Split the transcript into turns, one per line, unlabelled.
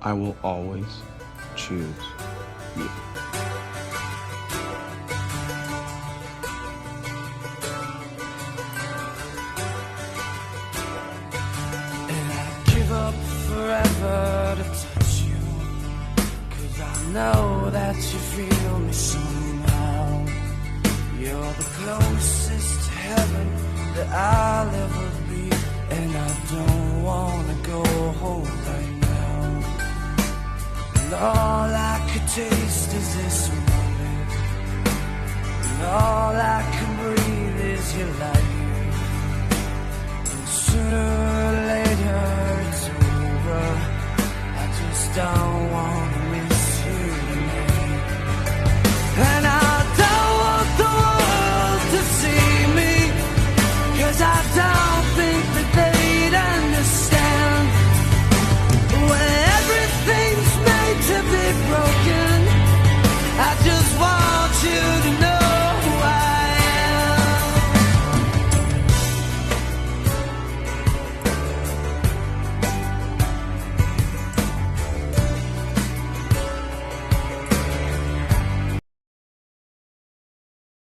I will always choose you.
And I'd give up forever to touch you, 'cause I know that you feel me somehow. You're the closest to heaven that I'll ever be, and I don't wanna go home right now. And all I could taste is this moment, and all I can breathe is your light. And sooner or later it's over, I just don't want